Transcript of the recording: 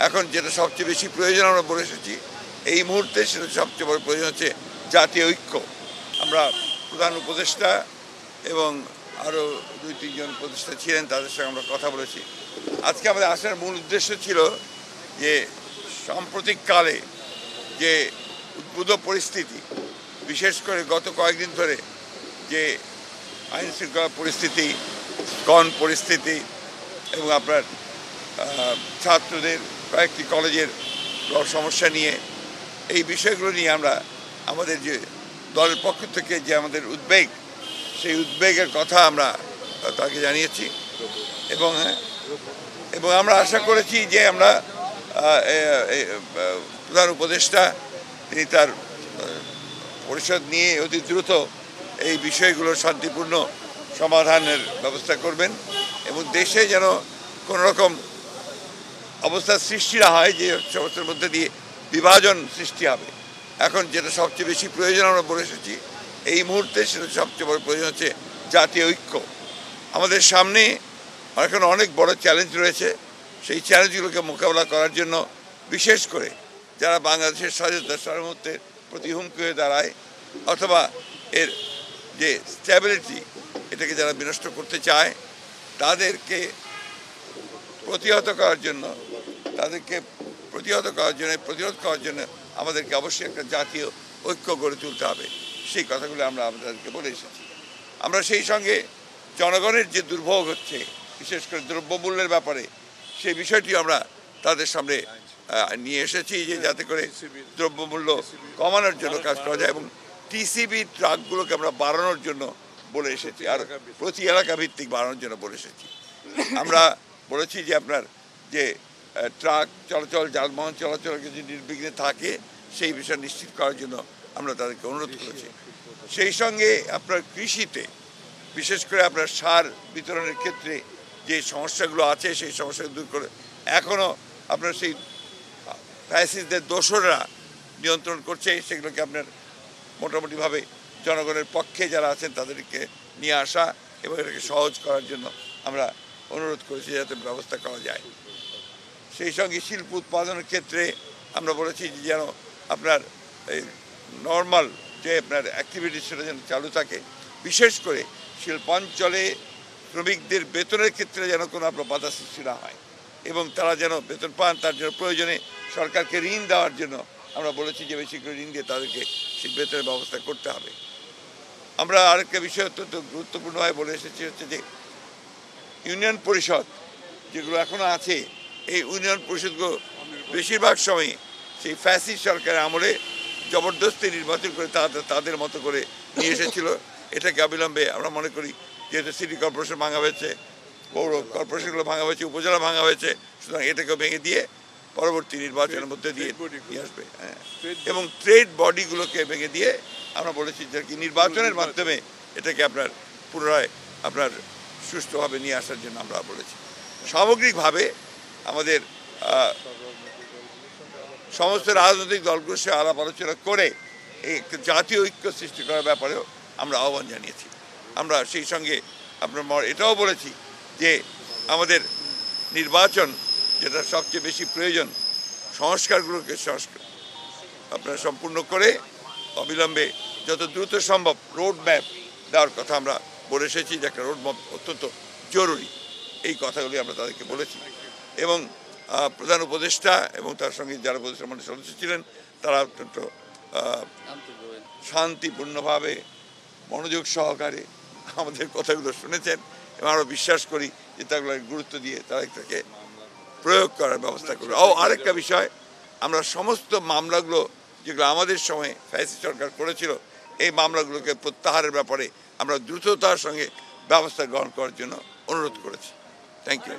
এখন যেটা সবচেয়ে বেশি প্রয়োজন আমরা বলে এসেছি এই মুহূর্তে, সেটা সবচেয়ে বড় প্রয়োজন হচ্ছে জাতীয় ঐক্য। আমরা প্রধান উপদেষ্টা এবং আরও 2-3 জন উপদেষ্টা ছিলেন, তাদের সঙ্গে আমরা কথা বলেছি। আজকে আমাদের আসার মূল উদ্দেশ্য ছিল যে সাম্প্রতিককালে যে উদ্ভূত পরিস্থিতি, বিশেষ করে গত কয়েকদিন ধরে যে আইন শৃঙ্খলা পরিস্থিতি, পরিস্থিতি এবং আপনার ছাত্রদের কয়েকটি কলেজের সমস্যা নিয়ে, এই বিষয়গুলো নিয়ে আমরা আমাদের যে দলের পক্ষ থেকে যে আমাদের উদ্বেগ, সেই উদ্বেগের কথা আমরা তাকে জানিয়েছি এবং আমরা আশা করেছি যে আমরা প্রধান উপদেষ্টা তিনি তার পরিষদ নিয়ে অতি দ্রুত এই বিষয়গুলোর শান্তিপূর্ণ সমাধানের ব্যবস্থা করবেন এবং দেশে যেন কোনো রকম অবস্থার সৃষ্টি না হয় যে সমস্যার মধ্যে দিয়ে বিভাজন সৃষ্টি হবে। এখন যেটা সবচেয়ে বেশি প্রয়োজন আমরা বলে এসেছি এই মুহূর্তে, সেটা সবচেয়ে বড় প্রয়োজন হচ্ছে জাতীয় ঐক্য। আমাদের সামনে এখন অনেক বড় চ্যালেঞ্জ রয়েছে। সেই চ্যালেঞ্জগুলোকে মোকাবেলা করার জন্য বিশেষ করে যারা বাংলাদেশের স্বাধীনতা সার্বভৌমত্বের প্রতি হুমকি হয়ে দাঁড়ায় অথবা এর যে স্ট্যাবিলিটি, এটাকে যারা বিনষ্ট করতে চায়, তাদেরকে প্রতিহত করার জন্য প্রতিরোধ করার জন্য আমাদেরকে অবশ্যই একটা জাতীয় ঐক্য গড়ে তুলতে হবে। সেই কথাগুলো আমরা আপনাদেরকে বলে এসেছি। আমরা সেই সঙ্গে জনগণের যে দুর্ভোগ হচ্ছে, বিশেষ করে দ্রব্যমূল্যের ব্যাপারে, সেই বিষয়টি আমরা তাদের সামনে নিয়ে এসেছি যে যাতে করে দ্রব্যমূল্য কমানোর জন্য কাজ করা যায় এবং টিসিবি ট্রাকগুলোকে আমরা বাড়ানোর জন্য বলে এসেছি, আর প্রতি এলাকা ভিত্তিক বাড়ানোর জন্য বলে এসেছি। আমরা বলেছি যে আপনার যে ট্রাক চলাচল, যানবাহন চলাচল যদি নির্বিঘ্নে থাকে সেই বিষয় নিশ্চিত করার জন্য আমরা তাদেরকে অনুরোধ করেছি। সেই সঙ্গে আপনার কৃষিতে বিশেষ করে আপনার সার বিতরণের ক্ষেত্রে যে সমস্যাগুলো আছে সেই সমস্যাগুলো দূর করে, এখনও আপনার সেই ফ্যাসিস্টদের দোসররা নিয়ন্ত্রণ করছে, সেগুলোকে আপনার মোটামুটিভাবে জনগণের পক্ষে যারা আছেন তাদেরকে নিয়ে আসা এবং এটাকে সহজ করার জন্য আমরা অনুরোধ করেছি যাতে ব্যবস্থা করা যায়। সেই সঙ্গে শিল্প উৎপাদনের ক্ষেত্রে আমরা বলেছি যে যেন আপনার এই নর্মাল যে আপনার অ্যাক্টিভিটি সেটা যেন চালু থাকে, বিশেষ করে শিল্পাঞ্চলে শ্রমিকদের বেতনের ক্ষেত্রে যেন কোনো আপনার বাধা সৃষ্টি না হয় এবং তারা যেন বেতন পান। তার জন্য প্রয়োজনে সরকারকে ঋণ দেওয়ার জন্য আমরা বলেছি যে বেশি করে ঋণ দিয়ে তাদেরকে সেই বেতনের ব্যবস্থা করতে হবে। আমরা আরেকটা বিষয় অত্যন্ত গুরুত্বপূর্ণভাবে বলে এসেছি হচ্ছে যে ইউনিয়ন পরিষদ যেগুলো এখনও আছে, এই ইউনিয়ন পরিষদগুলো বেশিরভাগ সময় সেই ফ্যাসিস্ট সরকারের আমলে জবরদস্তি নির্বাচন করে তাদের মতো করে নিয়ে এসেছিল। এটাকে অবিলম্বে আমরা মনে করি যেহেতু সিটি কর্পোরেশন ভাঙা হয়েছে, পৌর কর্পোরেশনগুলো ভাঙা হয়েছে, উপজেলা ভাঙা হয়েছে, সুতরাং এটাকেও ভেঙে দিয়ে পরবর্তী নির্বাচনের মধ্যে দিয়ে নিয়ে আসবে এবং ট্রেড বডিগুলোকে ভেঙে দিয়ে আমরা বলেছি যে কি নির্বাচনের মাধ্যমে এটাকে আপনার পুনরায় আপনার সুষ্ঠুভাবে নিয়ে আসার জন্য আমরা বলেছি। সামগ্রিকভাবে আমাদের সমস্ত রাজনৈতিক দলগুলোর সাথে আলাপ আলোচনা করে এই একটা জাতীয় ঐক্য সৃষ্টি করার ব্যাপারেও আমরা আহ্বান জানিয়েছি। আমরা সেই সঙ্গে আপনার এটাও বলেছি যে আমাদের নির্বাচন যেটা সবচেয়ে বেশি প্রয়োজন, সংস্কারগুলোকে আপনারা সম্পূর্ণ করে অবিলম্বে যত দ্রুত সম্ভব রোড ম্যাপ দেওয়ার কথা আমরা বলে এসেছি যে একটা রোড ম্যাপ অত্যন্ত জরুরি। এই কথাগুলি আমরা তাদেরকে বলেছি এবং প্রধান উপদেষ্টা এবং তার সঙ্গে যারা উপদেষ্টা মণ্ডলীর সদস্য ছিলেন তারা অত্যন্ত শান্তিপূর্ণভাবে মনোযোগ সহকারে আমাদের কথাগুলো শুনেছেন এবং আমরা বিশ্বাস করি যে তাগুলো গুরুত্ব দিয়ে তারা এটাকে প্রয়োগ করার ব্যবস্থা করবে। আরেকটা বিষয়, আমরা সমস্ত মামলাগুলো যেগুলো আমাদের সময়ে ফ্যাসিস্ট সরকার করেছিল, এই মামলাগুলোকে প্রত্যাহারের ব্যাপারে আমরা দ্রুততার সঙ্গে ব্যবস্থা গ্রহণ করার জন্য অনুরোধ করেছি। Thank you.